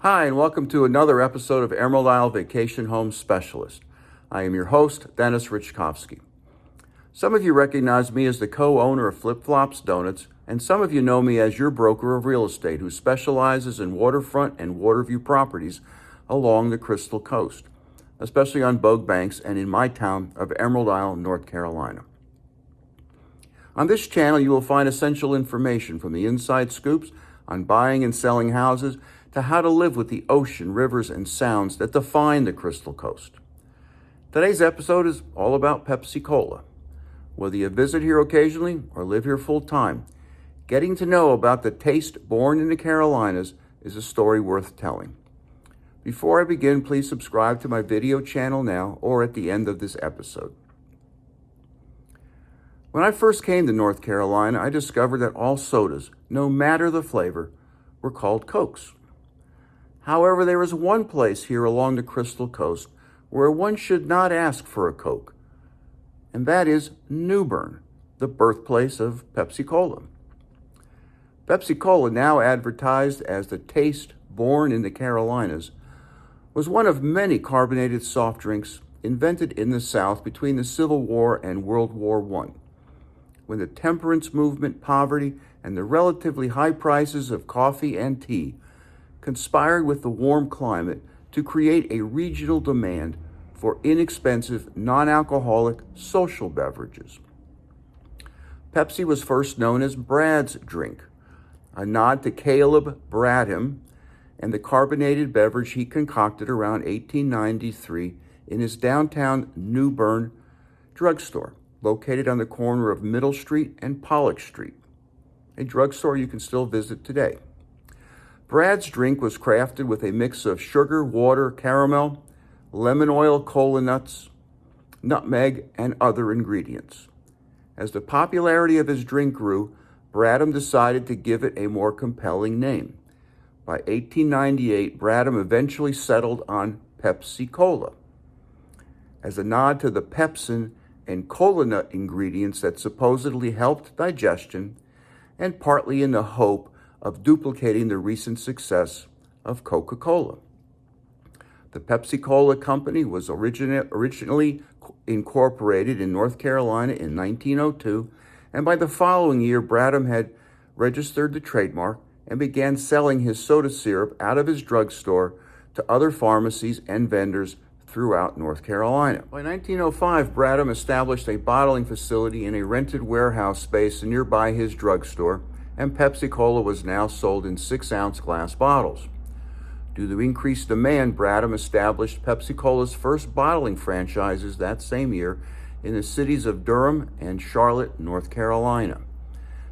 Hi, and welcome to another episode of Emerald Isle Vacation Home Specialist. I am your host, Dennis Richkovsky. Some of you recognize me as the co-owner of Flip Flops Donuts, and some of you know me as your broker of real estate who specializes in waterfront and waterview properties along the Crystal Coast, especially on Bogue Banks and in my town of Emerald Isle, North Carolina. On this channel, you will find essential information from the inside scoops on buying and selling houses to how to live with the ocean, rivers, and sounds that define the Crystal Coast. Today's episode is all about Pepsi Cola. Whether you visit here occasionally or live here full time, getting to know about the taste born in the Carolinas is a story worth telling. Before I begin, please subscribe to my video channel now or at the end of this episode. When I first came to North Carolina, I discovered that all sodas, no matter the flavor, were called Cokes. However, there is one place here along the Crystal Coast where one should not ask for a Coke, and that is New Bern, the birthplace of Pepsi Cola. Pepsi Cola, now advertised as the taste born in the Carolinas, was one of many carbonated soft drinks invented in the South between the Civil War and World War I, when the temperance movement, poverty, and the relatively high prices of coffee and tea conspired with the warm climate to create a regional demand for inexpensive, non-alcoholic social beverages. Pepsi was first known as Brad's drink, a nod to Caleb Bradham and the carbonated beverage he concocted around 1893 in his downtown New Bern drugstore, located on the corner of Middle Street and Pollock Street, a drugstore you can still visit today. Brad's drink was crafted with a mix of sugar, water, caramel, lemon oil, cola nuts, nutmeg, and other ingredients. As the popularity of his drink grew, Bradham decided to give it a more compelling name. By 1898, Bradham eventually settled on Pepsi Cola, as a nod to the pepsin and cola nut ingredients that supposedly helped digestion, and partly in the hope of duplicating the recent success of Coca Cola. The Pepsi Cola Company was originally incorporated in North Carolina in 1902, and by the following year, Bradham had registered the trademark and began selling his soda syrup out of his drugstore to other pharmacies and vendors throughout North Carolina. By 1905, Bradham established a bottling facility in a rented warehouse space nearby his drugstore, and Pepsi Cola was now sold in 6-ounce glass bottles. Due to increased demand, Bradham established Pepsi Cola's first bottling franchises that same year in the cities of Durham and Charlotte, North Carolina.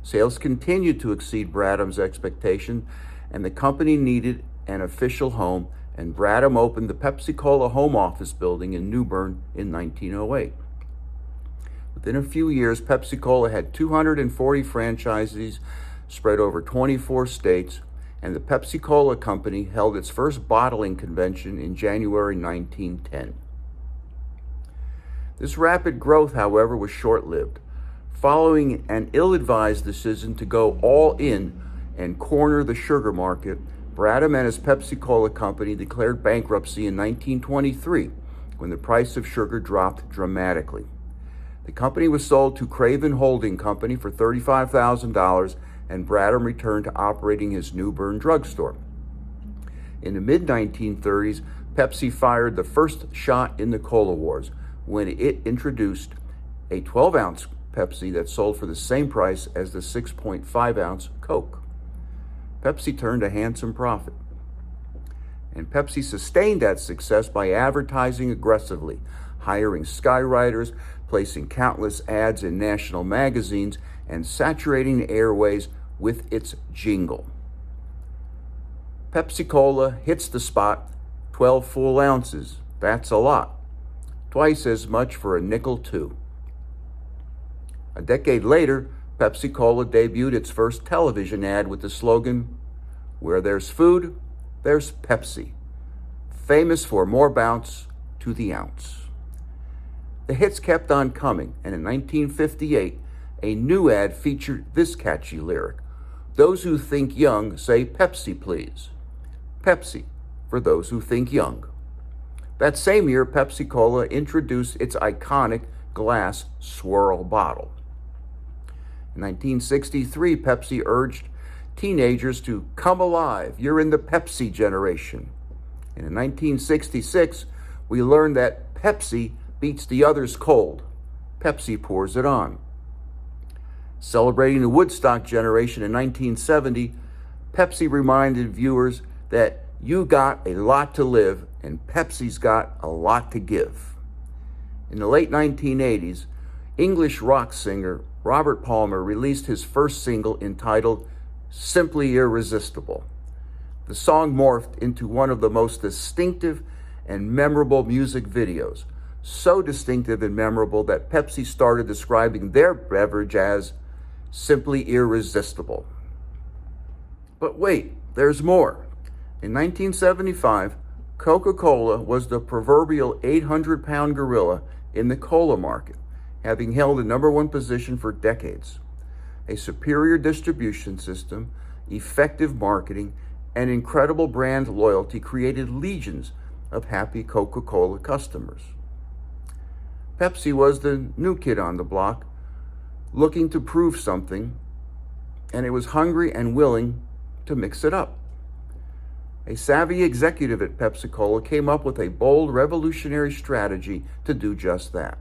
Sales continued to exceed Bradham's expectation, and the company needed an official home, and Bradham opened the Pepsi Cola home office building in New Bern in 1908. Within a few years, Pepsi Cola had 240 franchisees spread over 24 states, and the Pepsi Cola Company held its first bottling convention in January 1910. This rapid growth, however, was short-lived. Following an ill-advised decision to go all in and corner the sugar market, Bradham and his Pepsi Cola Company declared bankruptcy in 1923 when the price of sugar dropped dramatically. The company was sold to Craven Holding Company for $35,000, and Bradham returned to operating his New Bern drugstore. In the mid-1930s, Pepsi fired the first shot in the Cola Wars when it introduced a 12-ounce Pepsi that sold for the same price as the 6.5-ounce Coke. Pepsi turned a handsome profit. And Pepsi sustained that success by advertising aggressively, hiring skywriters, placing countless ads in national magazines, and saturating the airways with its jingle. Pepsi Cola hits the spot, 12 full ounces. That's a lot. Twice as much for a nickel, too. A decade later, Pepsi Cola debuted its first television ad with the slogan, "Where there's food, there's Pepsi," famous for more bounce to the ounce. The hits kept on coming, and in 1958, a new ad featured this catchy lyric, "Those who think young say Pepsi, please. Pepsi, for those who think young. That same year, Pepsi Cola introduced its iconic glass swirl bottle. In 1963, Pepsi urged teenagers to come alive. You're in the Pepsi generation. And in 1966, we learned that Pepsi beats the others cold. Pepsi pours it on. Celebrating the Woodstock generation in 1970, Pepsi reminded viewers that you got a lot to live and Pepsi's got a lot to give. In the late 1980s, English rock singer Robert Palmer released his first single entitled Simply Irresistible. The song morphed into one of the most distinctive and memorable music videos, so distinctive and memorable that Pepsi started describing their beverage as simply irresistible. But wait, there's more. In 1975, Coca Cola was the proverbial 800-pound gorilla in the cola market, having held the number one position for decades. A superior distribution system, effective marketing, and incredible brand loyalty created legions of happy Coca Cola customers. Pepsi was the new kid on the block, looking to prove something, and it was hungry and willing to mix it up. A savvy executive at Pepsi Cola came up with a bold, revolutionary strategy to do just that.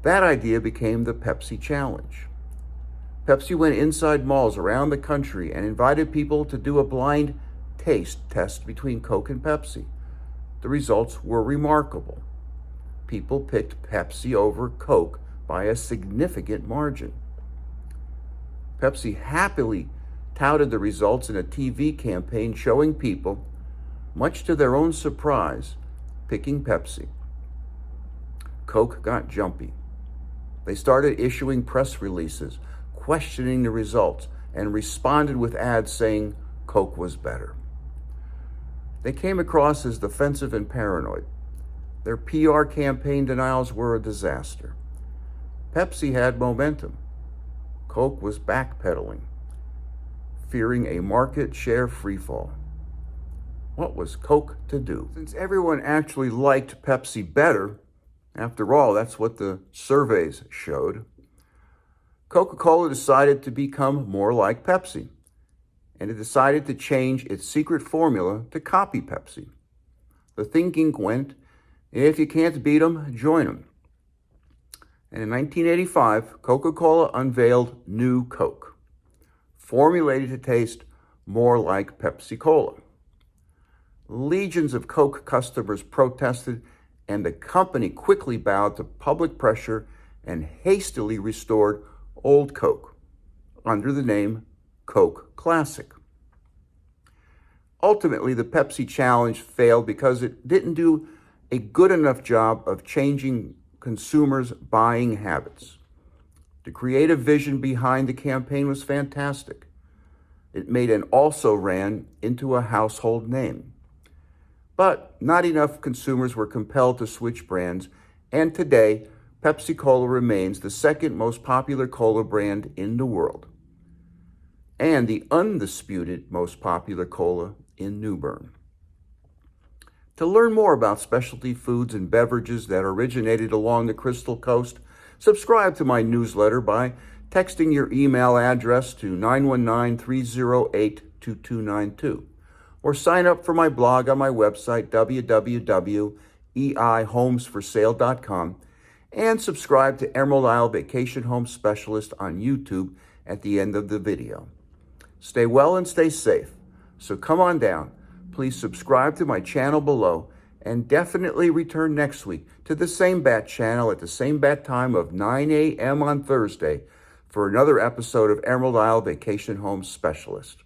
That idea became the Pepsi Challenge. Pepsi went inside malls around the country and invited people to do a blind taste test between Coke and Pepsi. The results were remarkable. People picked Pepsi over Coke by a significant margin. Pepsi happily touted the results in a TV campaign showing people, much to their own surprise, picking Pepsi. Coke got jumpy. They started issuing press releases, questioning the results, and responded with ads saying Coke was better. They came across as defensive and paranoid. Their PR campaign denials were a disaster. Pepsi had momentum. Coke was backpedaling, fearing a market share freefall. What was Coke to do? Since everyone actually liked Pepsi better, after all, that's what the surveys showed, Coca-Cola decided to become more like Pepsi, and it decided to change its secret formula to copy Pepsi. The thinking went, if you can't beat them, join them. And in 1985, Coca-Cola unveiled New Coke, formulated to taste more like Pepsi Cola. Legions of Coke customers protested, and the company quickly bowed to public pressure and hastily restored Old Coke under the name Coke Classic. Ultimately, the Pepsi Challenge failed because it didn't do a good enough job of changing consumers' buying habits. The creative vision behind the campaign was fantastic. It made an also-ran into a household name. But not enough consumers were compelled to switch brands, and today, Pepsi Cola remains the second most popular cola brand in the world, and the undisputed most popular cola in New Bern. To learn more about specialty foods and beverages that originated along the Crystal Coast, subscribe to my newsletter by texting your email address to 919-308-2292, or sign up for my blog on my website, www.eihomesforsale.com, and subscribe to Emerald Isle Vacation Home Specialist on YouTube at the end of the video. Stay well and stay safe, so come on down. Please subscribe to my channel below, and definitely return next week to the same bat channel at the same bat time of 9 a.m. on Thursday for another episode of Emerald Isle Vacation Home Specialist.